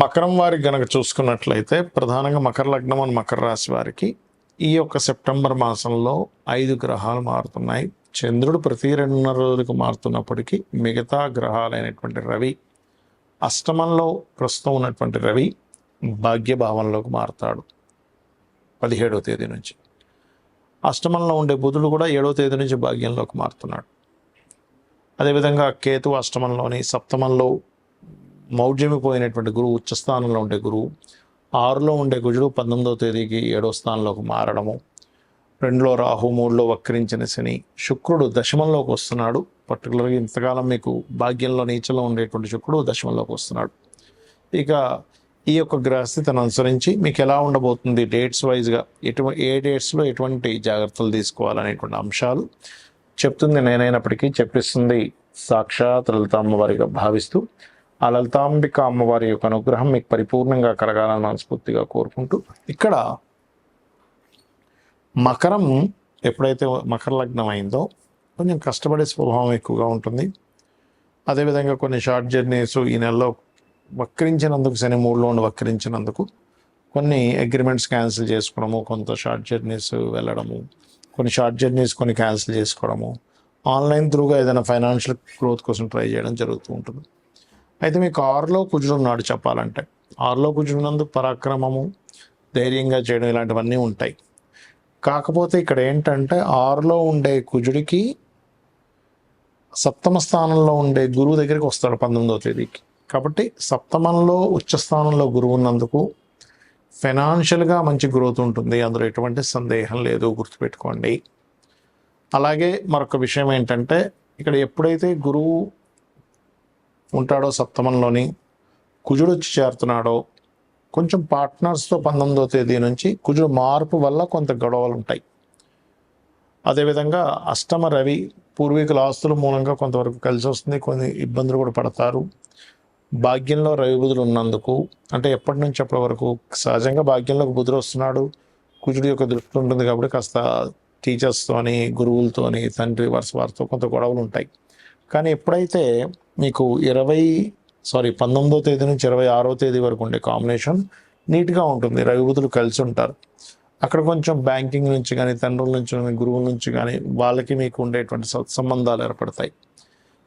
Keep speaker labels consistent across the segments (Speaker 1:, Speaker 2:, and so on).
Speaker 1: మకరం వారికి గనక చూసుకున్నట్లయితే ప్రధానంగా మకర లగ్నం అని మకర రాశి వారికి ఈ యొక్క సెప్టెంబర్ మాసంలో 5 గ్రహాలు మారుతున్నాయి. చంద్రుడు ప్రతి 2.5 రోజులకు మారుతున్నప్పటికీ మిగతా గ్రహాలైనటువంటి రవి అష్టమంలో ప్రస్తుతం ఉన్నటువంటి రవి భాగ్యభావంలోకి మారుతాడు 17వ తేదీ నుంచి. అష్టమంలో ఉండే బుధుడు కూడా 7వ తేదీ నుంచి భాగ్యంలోకి మారుతున్నాడు. అదేవిధంగా కేతు అష్టమంలోని, సప్తమంలో మౌఢ్యమిపోయినటువంటి గురువు ఉచ్చస్థానంలో ఉండే గురువు, 6లో ఉండే కుజుడు 19వ తేదీకి 7వ స్థానంలోకి మారడము, 2లో రాహు, 3లో వక్రించిన శని, శుక్రుడు దశమంలోకి వస్తున్నాడు. పర్టికులర్గా ఇంతకాలం మీకు భాగ్యంలో నీచలో ఉండేటువంటి శుక్రుడు దశమంలోకి వస్తున్నాడు. ఇక ఈ యొక్క గ్రహస్థితిని అనుసరించి మీకు ఎలా ఉండబోతుంది డేట్స్ వైజ్గా, ఏ డేట్స్లో ఎటువంటి జాగ్రత్తలు తీసుకోవాలనేటువంటి అంశాలు చెప్తుంది నేనైనప్పటికీ చెప్పిస్తుంది సాక్షాత్ లలిత అమ్మవారిగా భావిస్తూ, ఆ లలితాంబిక అమ్మవారి యొక్క అనుగ్రహం మీకు పరిపూర్ణంగా కలగాలని మనస్ఫూర్తిగా కోరుకుంటూ, ఇక్కడ మకరం ఎప్పుడైతే మకర లగ్నం అయిందో కొంచెం కష్టపడే స్వభావం ఎక్కువగా ఉంటుంది. అదేవిధంగా కొన్ని షార్ట్ జర్నీస్ ఈ నెలలో వక్రించినందుకు, శని 3లో ఉండి వక్రించినందుకు కొన్ని అగ్రిమెంట్స్ క్యాన్సిల్ చేసుకోవడము, కొంత షార్ట్ జర్నీస్ వెళ్ళడము, కొన్ని షార్ట్ జర్నీస్ కొన్ని క్యాన్సిల్ చేసుకోవడము, ఆన్లైన్ త్రూగా ఏదైనా ఫైనాన్షియల్ గ్రోత్ కోసం ట్రై చేయడం జరుగుతూ ఉంటుంది. అయితే మీకు 6లో కుజుడు ఉన్నాడు. చెప్పాలంటే 6లో కుజుడు నందు పరాక్రమము, ధైర్యంగా చేయడం ఇలాంటివన్నీ ఉంటాయి. కాకపోతే ఇక్కడ ఏంటంటే 6లో ఉండే కుజుడికి సప్తమ స్థానంలో ఉండే గురువు దగ్గరికి వస్తాడు 19వ తేదీకి. కాబట్టి సప్తమంలో ఉచ్చస్థానంలో గురువు ఉన్నందుకు ఫైనాన్షియల్గా మంచి గ్రోత్ ఉంటుంది, అందులో ఎటువంటి సందేహం లేదు, గుర్తుపెట్టుకోండి. అలాగే మరొక విషయం ఏంటంటే ఇక్కడ ఎప్పుడైతే గురువు ఉంటాడో సప్తమంలోని, కుజుడు వచ్చి చేరుతున్నాడో, కొంచెం పార్ట్నర్స్తో 19వ తేదీ నుంచి కుజుడు మార్పు వల్ల కొంత గొడవలు ఉంటాయి. అదేవిధంగా అష్టమ రవి పూర్వీకుల ఆస్తుల మూలంగా కొంతవరకు కలిసి వస్తుంది, కొన్ని ఇబ్బందులు కూడా పడతారు. భాగ్యంలో రవి బుధుడు ఉన్నందుకు, అంటే ఎప్పటి నుంచి అప్పటి వరకు సహజంగా భాగ్యంలోకి బుధుడు వస్తున్నాడు, కుజుడు యొక్క దృష్టి ఉంటుంది కాబట్టి కాస్త టీచర్స్తోని, గురువులతోని, తండ్రి వరుస వారితో కొంత గొడవలు ఉంటాయి. కానీ ఎప్పుడైతే మీకు 19వ తేదీ నుంచి 26వ తేదీ వరకు ఉండే కాంబినేషన్ నీట్గా ఉంటుంది, రవి బుధుడు కలిసి ఉంటారు. అక్కడ కొంచెం బ్యాంకింగ్ నుంచి కానీ, తండ్రుల నుంచి కానీ, గురువుల నుంచి కానీ వాళ్ళకి మీకు ఉండేటువంటి సత్సంబంధాలు ఏర్పడతాయి.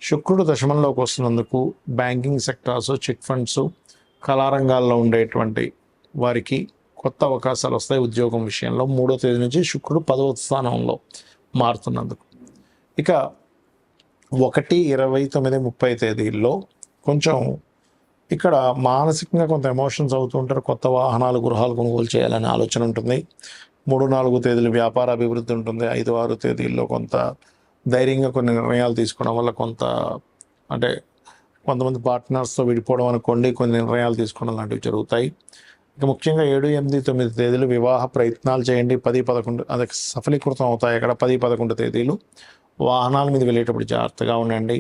Speaker 1: శుక్రుడు దశమంలోకి వస్తున్నందుకు బ్యాంకింగ్ సెక్టార్స్, చిట్ ఫండ్స్, కళారంగాల్లో ఉండేటువంటి వారికి కొత్త అవకాశాలు వస్తాయి. ఉద్యోగం విషయంలో 3వ తేదీ నుంచి శుక్రుడు 10వ స్థానంలో మారుతున్నందుకు. ఇక 1, 29, 30 తేదీల్లో కొంచెం ఇక్కడ మానసికంగా కొంత ఎమోషన్స్ అవుతూ ఉంటారు. కొత్త వాహనాలు, గృహాలు కొనుగోలు చేయాలనే ఆలోచన ఉంటుంది. 3, 4 తేదీలు వ్యాపార అభివృద్ధి ఉంటుంది. 5, 6 తేదీల్లో కొంత ధైర్యంగా కొన్ని నిర్ణయాలు తీసుకోవడం వల్ల కొంత, అంటే కొంతమంది పార్ట్నర్స్తో విడిపోవడం అనుకోండి, కొన్ని నిర్ణయాలు తీసుకోవడం లాంటివి జరుగుతాయి. ఇక ముఖ్యంగా 7, 8, 9 తేదీలు వివాహ ప్రయత్నాలు చేయండి. 10, 11 అది సఫలీకృతం అవుతాయి. అక్కడ 10, 11 తేదీలు వాహనాల మీద వెళ్ళేటప్పుడు జాగ్రత్తగా ఉండండి.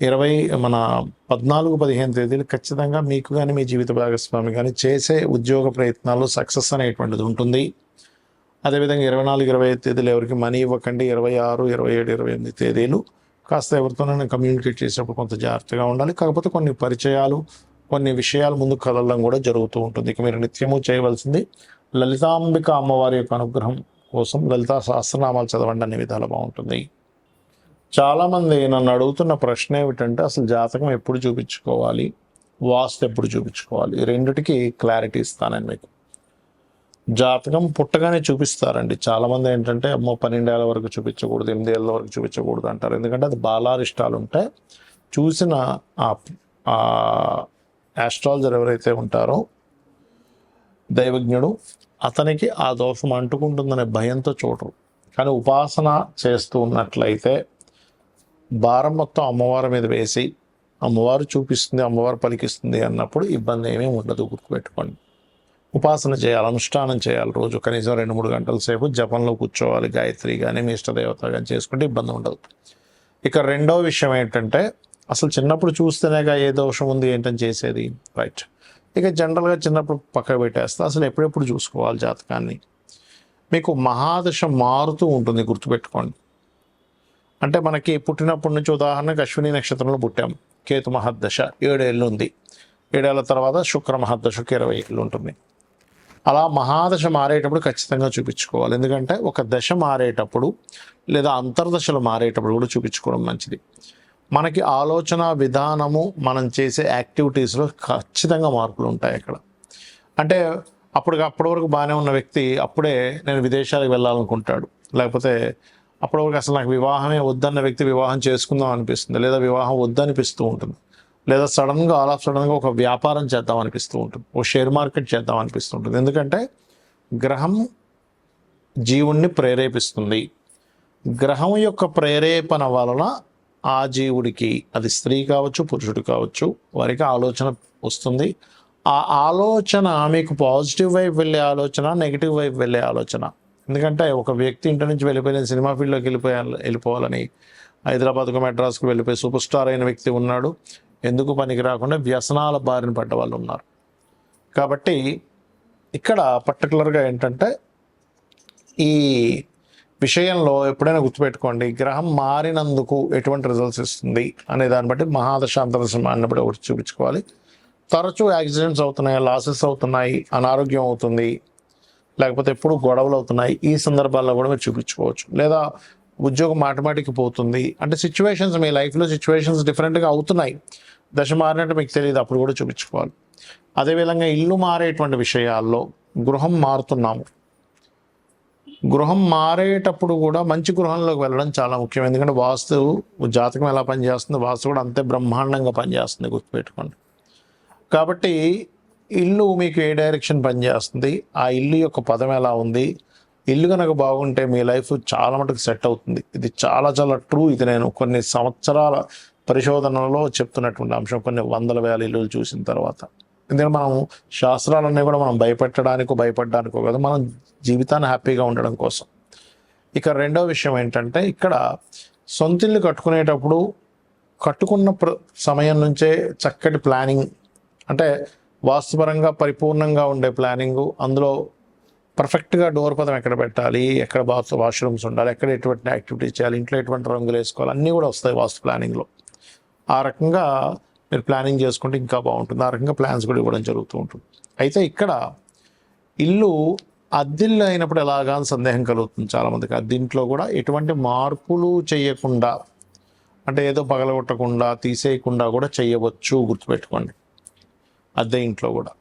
Speaker 1: 14, 15 తేదీలు ఖచ్చితంగా మీకు కానీ, మీ జీవిత భాగస్వామి కానీ చేసే ఉద్యోగ ప్రయత్నాల్లో సక్సెస్ అనేటువంటిది ఉంటుంది. అదేవిధంగా 24, 25 తేదీలు ఎవరికి మనీ ఇవ్వకండి. 26, 27, 28 తేదీలు కాస్త ఎవరితోనైనా కమ్యూనికేట్ చేసేటప్పుడు కొంత జాగ్రత్తగా ఉండాలి. కాకపోతే కొన్ని పరిచయాలు, కొన్ని విషయాలు ముందుకు కదలడం కూడా జరుగుతూ ఉంటుంది. ఇక మీరు నిత్యము చేయవలసింది లలితాంబిక అమ్మవారి యొక్క అనుగ్రహం కోసం లలితా సహస్రనామాలు చదవండి, అన్ని విధాలు బాగుంటుంది. చాలామంది నన్ను అడుగుతున్న ప్రశ్న ఏమిటంటే అసలు జాతకం ఎప్పుడు చూపించుకోవాలి, వాస్తు ఎప్పుడు చూపించుకోవాలి, రెండిటికి క్లారిటీ ఇస్తానని మీకు. జాతకం పుట్టగానే చూపిస్తారండి. చాలామంది ఏంటంటే అమ్మో 12 ఏళ్ళ వరకు చూపించకూడదు, 8 ఏళ్ళ వరకు చూపించకూడదు అంటారు. ఎందుకంటే అది బాలారిష్టాలు ఉంటాయి. చూసిన ఆస్ట్రాలజర్ ఎవరైతే ఉంటారో దైవజ్ఞుడు, అతనికి ఆ దోషం అంటుకుంటుందనే భయంతో చూడరు. కానీ ఉపాసన చేస్తూ ఉన్నట్లయితే భారం మొత్తం అమ్మవారి మీద వేసి అమ్మవారు చూపిస్తుంది, అమ్మవారు పలికిస్తుంది అన్నప్పుడు ఇబ్బంది ఏమీ ఉండదు, గుర్తుపెట్టుకోండి. ఉపాసన చేయాలి, అనుష్ఠానం చేయాలి. రోజు కనీసం 2-3 గంటల సేపు జపంలో కూర్చోవాలి. గాయత్రి కానీ, మీ ఇష్టదేవత కానీ చేసుకుంటే ఇబ్బంది ఉండదు. ఇక రెండవ విషయం ఏంటంటే అసలు చిన్నప్పుడు చూస్తేనేగా ఏ దోషం ఉంది ఏంటని చేసేది, రైట్. ఇక జనరల్గా చిన్నప్పుడు పక్కకు పెట్టేస్తే అసలు ఎప్పుడెప్పుడు చూసుకోవాలి జాతకాన్ని. మీకు మహాదశ మారుతూ ఉంటుంది, గుర్తుపెట్టుకోండి. అంటే మనకి పుట్టినప్పటి నుంచి ఉదాహరణకు అశ్విని నక్షత్రంలో పుట్టాం, కేతు మహాదశ 7 ఏళ్ళు ఉంది. 7 ఏళ్ల తర్వాత శుక్ర మహాదశకు 20 ఏళ్ళు ఉంటుంది. అలా మహాదశ మారేటప్పుడు ఖచ్చితంగా చూపించుకోవాలి. ఎందుకంటే ఒక దశ మారేటప్పుడు లేదా అంతర్దశలు మారేటప్పుడు కూడా చూపించుకోవడం మంచిది. మనకి ఆలోచన విధానము, మనం చేసే యాక్టివిటీస్లో ఖచ్చితంగా మార్పులు ఉంటాయి అక్కడ. అంటే అప్పటి వరకు బాగానే ఉన్న వ్యక్తి అప్పుడే నేను విదేశాలకు వెళ్ళాలనుకుంటాడు, లేకపోతే అప్పటి వరకు అసలు నాకు వివాహమే వద్దన్న వ్యక్తి వివాహం చేసుకుందాం అనిపిస్తుంది, లేదా వివాహం వద్దనిపిస్తూ ఉంటుంది, లేదా సడన్గా ఒక వ్యాపారం చేద్దాం అనిపిస్తూ ఉంటుంది, ఓ షేర్ మార్కెట్ చేద్దాం అనిపిస్తూ ఉంటుంది. ఎందుకంటే గ్రహం జీవుణ్ణి ప్రేరేపిస్తుంది. గ్రహం యొక్క ప్రేరేపణ వలన ఆ జీవుడికి, అది స్త్రీ కావచ్చు పురుషుడు కావచ్చు, వారికి ఆలోచన వస్తుంది. ఆ ఆలోచన మీకు పాజిటివ్ వైపు వెళ్ళే ఆలోచన, నెగిటివ్ వైపు వెళ్ళే ఆలోచన. ఎందుకంటే ఒక వ్యక్తి ఇంటి నుంచి వెళ్ళిపోయిన సినిమా ఫీల్డ్లోకి వెళ్ళిపోవాలని హైదరాబాద్కు మెడ్రాస్కు వెళ్ళిపోయి సూపర్ స్టార్ అయిన వ్యక్తి ఉన్నాడు. ఎందుకు పనికి రాకుండా వ్యసనాల బారిన పడ్డ వాళ్ళు ఉన్నారు. కాబట్టి ఇక్కడ పర్టికులర్గా ఏంటంటే ఈ విషయంలో ఎప్పుడైనా గుర్తుపెట్టుకోండి, గ్రహం మారినందుకు ఎటువంటి రిజల్ట్స్ ఇస్తుంది అనే దాన్ని బట్టి మహాదశ అంతర్దశ మారినప్పుడు ఒకటి చూపించుకోవాలి. తరచూ యాక్సిడెంట్స్ అవుతున్నాయి, లాసెస్ అవుతున్నాయి, అనారోగ్యం అవుతుంది, లేకపోతే ఎప్పుడు గొడవలు అవుతున్నాయి, ఈ సందర్భాల్లో కూడా మీరు చూపించుకోవచ్చు. లేదా ఉద్యోగం మాటిమాటికి పోతుంది అంటే సిచ్యువేషన్స్, మీ లైఫ్లో సిచ్యువేషన్స్ డిఫరెంట్గా అవుతున్నాయి, దశ మారినట్టు మీకు తెలియదు, అప్పుడు కూడా చూపించుకోవాలి. అదేవిధంగా ఇల్లు మారేటువంటి విషయాల్లో గృహం మారుతున్నాము, గృహం మారేటప్పుడు కూడా మంచి గృహంలోకి వెళ్ళడం చాలా ముఖ్యం. ఎందుకంటే వాస్తు జాతకం ఎలా పనిచేస్తుంది, వాస్తు కూడా అంతే బ్రహ్మాండంగా పనిచేస్తుంది, గుర్తుపెట్టుకోండి. కాబట్టి ఇల్లు మీకు ఏ డైరెక్షన్ పనిచేస్తుంది, ఆ ఇల్లు యొక్క పదం ఎలా ఉంది, ఇల్లు కనుక బాగుంటే మీ లైఫ్ చాలా మటుకు సెట్ అవుతుంది. ఇది చాలా చాలా ట్రూ. ఇది నేను కొన్ని సంవత్సరాల పరిశోధనలో చెప్తున్నటువంటి అంశం, కొన్ని వందల వేల ఇల్లులు చూసిన తర్వాత. ఎందుకంటే మనం శాస్త్రాలన్నీ కూడా మనం భయపడడానికో కదా, మనం జీవితాన్ని హ్యాపీగా ఉండడం కోసం. ఇక రెండో విషయం ఏంటంటే, ఇక్కడ సొంతిల్లు కట్టుకునేటప్పుడు కట్టుకున్న సమయం నుంచే చక్కటి ప్లానింగ్, అంటే వాస్తుపరంగా పరిపూర్ణంగా ఉండే ప్లానింగు, అందులో పర్ఫెక్ట్గా డోర్ పదం ఎక్కడ పెట్టాలి, ఎక్కడ వాష్రూమ్స్ ఉండాలి, ఎక్కడ ఎటువంటి యాక్టివిటీస్ చేయాలి, ఇంట్లో ఎటువంటి రంగులు వేసుకోవాలి, అన్నీ కూడా వస్తాయి వాస్తు ప్లానింగ్లో. ఆ రకంగా మీరు ప్లానింగ్ చేసుకుంటే ఇంకా బాగుంటుంది. ఆ రకంగా ప్లాన్స్ కూడా ఇవ్వడం జరుగుతూ ఉంటుంది. అయితే ఇక్కడ ఇల్లు అద్దిల్లు అయినప్పుడు ఎలాగా అని సందేహం కలుగుతుంది చాలామందికి. అద్దింట్లో కూడా ఎటువంటి మార్పులు చేయకుండా, అంటే ఏదో పగలగొట్టకుండా తీసేయకుండా కూడా చేయవచ్చు, గుర్తుపెట్టుకోండి. అద్దె ఇంట్లో కూడా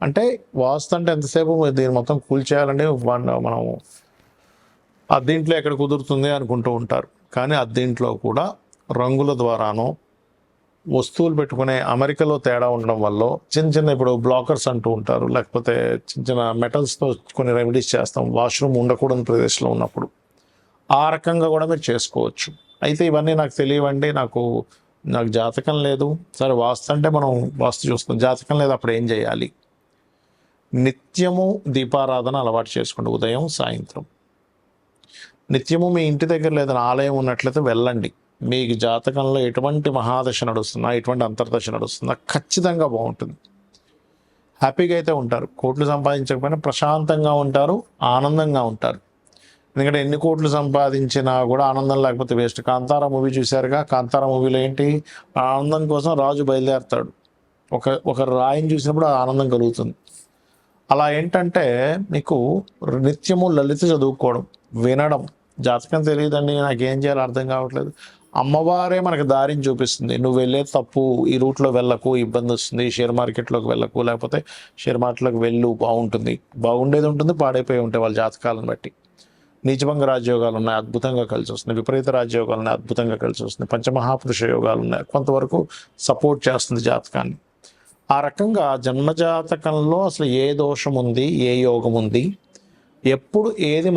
Speaker 1: అంటే వాస్తు అంటే ఎంతసేపు దీన్ని మొత్తం కూల్చేయాలంటే మనం అద్దెంట్లో ఎక్కడ కుదురుతుంది అనుకుంటూ ఉంటారు. కానీ అద్దెంట్లో కూడా రంగుల ద్వారానో, వస్తువులు పెట్టుకునే అమరికలో తేడా ఉండడం వల్ల చిన్న ఇప్పుడు బ్లాకర్స్ అంటూ ఉంటారు, లేకపోతే చిన్న మెటల్స్తో కొన్ని రెమెడీస్ చేస్తాం వాష్రూమ్ ఉండకూడని ప్రదేశంలో ఉన్నప్పుడు. ఆ రకంగా కూడా మీరు చేసుకోవచ్చు. అయితే ఇవన్నీ నాకు తెలియవండి, నాకు జాతకం లేదు. సరే, వాస్తు అంటే మనం వాస్తు చూస్తాం, జాతకం లేదు, అప్పుడు ఏం చేయాలి? నిత్యము దీపారాధన అలవాటు చేసుకోండి, ఉదయం సాయంత్రం. నిత్యము మీ ఇంటి దగ్గర లేదని ఆలయం ఉన్నట్లయితే వెళ్ళండి. మీకు జాతకంలో ఎటువంటి మహాదశ నడుస్తున్నా, ఎటువంటి అంతర్దశ నడుస్తున్నా ఖచ్చితంగా బాగుంటుంది. హ్యాపీగా అయితే ఉంటారు. కోట్లు సంపాదించకపోయినా ప్రశాంతంగా ఉంటారు, ఆనందంగా ఉంటారు. ఎందుకంటే ఎన్ని కోట్లు సంపాదించినా కూడా ఆనందం లేకపోతే వేస్ట్. కాంతారా మూవీ చూశారుగా, కాంతారా మూవీలో ఏంటి, ఆనందం కోసం రాజు బయలుదేరుతాడు. ఒక రాయిని చూసినప్పుడు ఆనందం కలుగుతుంది. అలా ఏంటంటే మీకు నిత్యము లలిత చదువుకోవడం, వినడం. జాతకం తెలియదండి, నాకేం చేయాలో అర్థం కావట్లేదు, అమ్మవారే మనకు దారిని చూపిస్తుంది. నువ్వు వెళ్ళే తప్పు, ఈ రూట్లో వెళ్ళకు, ఇబ్బంది వస్తుంది, షేర్ మార్కెట్లోకి వెళ్ళకు, లేకపోతే షేర్ మార్కెట్లోకి వెళ్ళు, బాగుండేది ఉంటుంది, పాడైపోయి ఉంటాయి వాళ్ళ జాతకాలను బట్టి. నీచభంగ రాజయోగాలు ఉన్నాయి, అద్భుతంగా కలిసి వస్తున్నాయి. విపరీత రాజయోగాలు ఉన్నాయి, అద్భుతంగా కలిసి వస్తున్నాయి. పంచమహాపురుష యోగాలు ఉన్నాయి, కొంతవరకు సపోర్ట్ చేస్తుంది జాతకాన్ని. ఆ రకంగా జన్మజాతకంలో అసలు ఏ దోషం ఉంది, ఏ యోగం ఉంది, ఎప్పుడు ఏది